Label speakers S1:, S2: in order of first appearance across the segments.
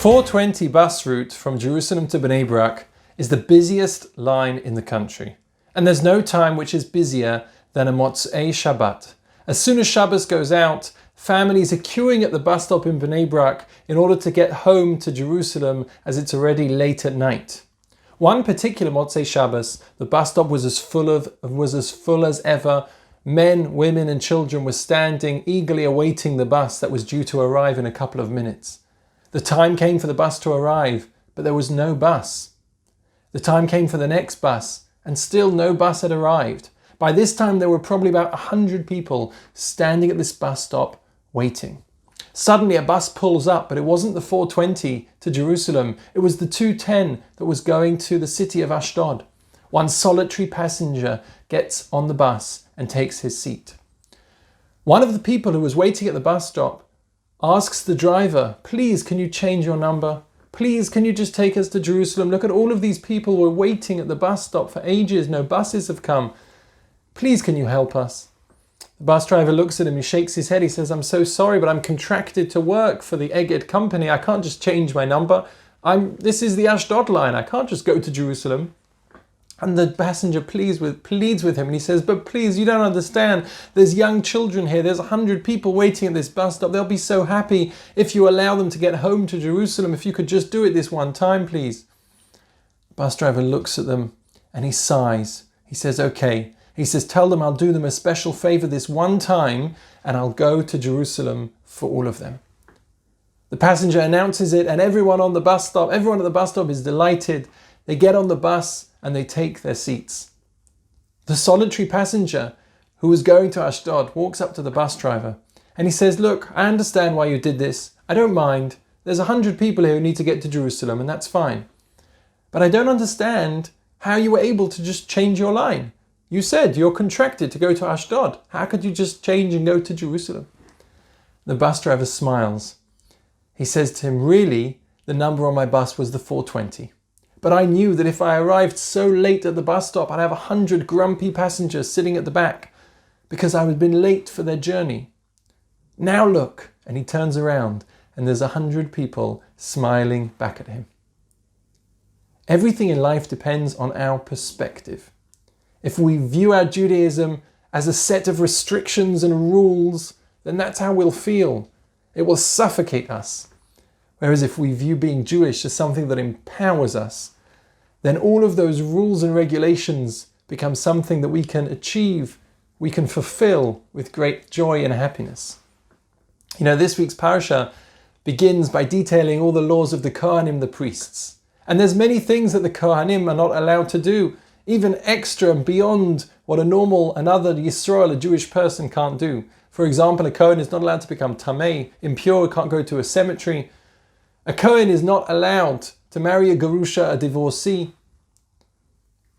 S1: 420 bus route from Jerusalem to Bnei Brak is the busiest line in the country. And there's no time which is busier than a Motzei Shabbat. As soon as Shabbos goes out, families are queuing at the bus stop in Bnei Brak in order to get home to Jerusalem as it's already late at night. One particular Motzei Shabbos, the bus stop was as full as ever. Men, women and children were standing eagerly awaiting the bus that was due to arrive in a couple of minutes. The time came for the bus to arrive, but there was no bus. The time came for the next bus, and still no bus had arrived. By this time there were probably about 100 people standing at this bus stop waiting. Suddenly a bus pulls up, but it wasn't the 420 to Jerusalem, it was the 210 that was going to the city of Ashdod. One solitary passenger gets on the bus and takes his seat. One of the people who was waiting at the bus stop asks the driver, "Please, can you change your number? Please, can you just take us to Jerusalem? Look at all of these people who are waiting at the bus stop for ages. No buses have come. Please, can you help us?" The bus driver looks at him, he shakes his head, he says, "I'm so sorry, but I'm contracted to work for the Egged company. I can't just change my number. This is the Ashdod line. I can't just go to Jerusalem." And the passenger pleads with him and he says, "But please, you don't understand. There's young children here. There's 100 people waiting at this bus stop. They'll be so happy if you allow them to get home to Jerusalem. If you could just do it this one time, please." The bus driver looks at them and he sighs. He says, "Okay." He says, "Tell them I'll do them a special favor this one time and I'll go to Jerusalem for all of them." The passenger announces it and everyone at the bus stop is delighted. They get on the bus and they take their seats. The solitary passenger who was going to Ashdod walks up to the bus driver and he says, "Look, I understand why you did this. I don't mind. There's 100 people here who need to get to Jerusalem and that's fine. But I don't understand how you were able to just change your line. You said you're contracted to go to Ashdod. How could you just change and go to Jerusalem?" The bus driver smiles. He says to him, "Really, the number on my bus was the 420. But I knew that if I arrived so late at the bus stop, I'd have 100 grumpy passengers sitting at the back because I had been late for their journey. Now look," and he turns around and there's 100 people smiling back at him. Everything in life depends on our perspective. If we view our Judaism as a set of restrictions and rules, then that's how we'll feel. It will suffocate us. Whereas if we view being Jewish as something that empowers us, then all of those rules and regulations become something that we can achieve, we can fulfill with great joy and happiness. This week's Parshat begins by detailing all the laws of the Kohanim, the priests. And there's many things that the Kohanim are not allowed to do, even extra and beyond what another Yisrael, a Jewish person, can't do. For example, a Kohen is not allowed to become tamei, impure, can't go to a cemetery. A Kohen is not allowed to marry a Gerusha, a divorcee.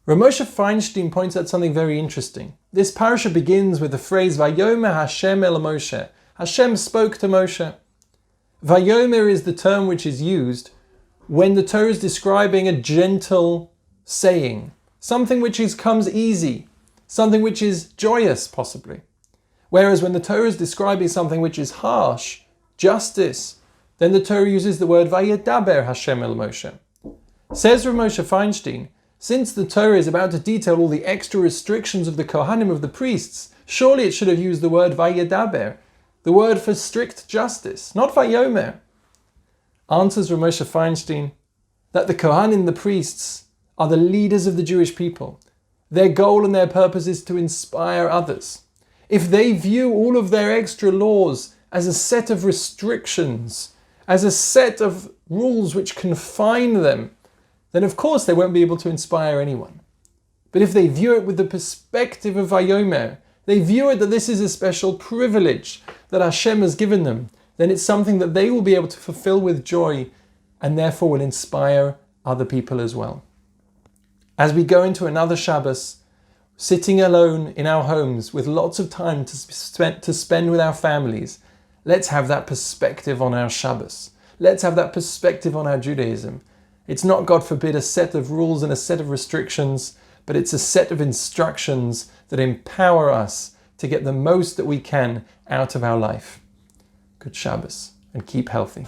S1: Rav Moshe Feinstein points out something very interesting. This parasha begins with the phrase, "Vayomer Hashem el Moshe." Hashem spoke to Moshe. Vayomer is the term which is used when the Torah is describing a gentle saying, something which comes easy, something which is joyous possibly. Whereas when the Torah is describing something which is harsh, justice, then the Torah uses the word Vayedaber Hashem el Moshe. Says Rav Moshe Feinstein, since the Torah is about to detail all the extra restrictions of the Kohanim, of the priests, surely it should have used the word Vayedaber, the word for strict justice, not Vayomer. Answers Rav Moshe Feinstein that the Kohanim, the priests, are the leaders of the Jewish people. Their goal and their purpose is to inspire others. If they view all of their extra laws as a set of restrictions, as a set of rules which confine them, then of course they won't be able to inspire anyone. But if they view it with the perspective of Vayomer, they view it that this is a special privilege that Hashem has given them, then it's something that they will be able to fulfill with joy and therefore will inspire other people as well. As we go into another Shabbos, sitting alone in our homes with lots of time to spend with our families, let's have that perspective on our Shabbos. Let's have that perspective on our Judaism. It's not, God forbid, a set of rules and a set of restrictions, but it's a set of instructions that empower us to get the most that we can out of our life. Good Shabbos and keep healthy.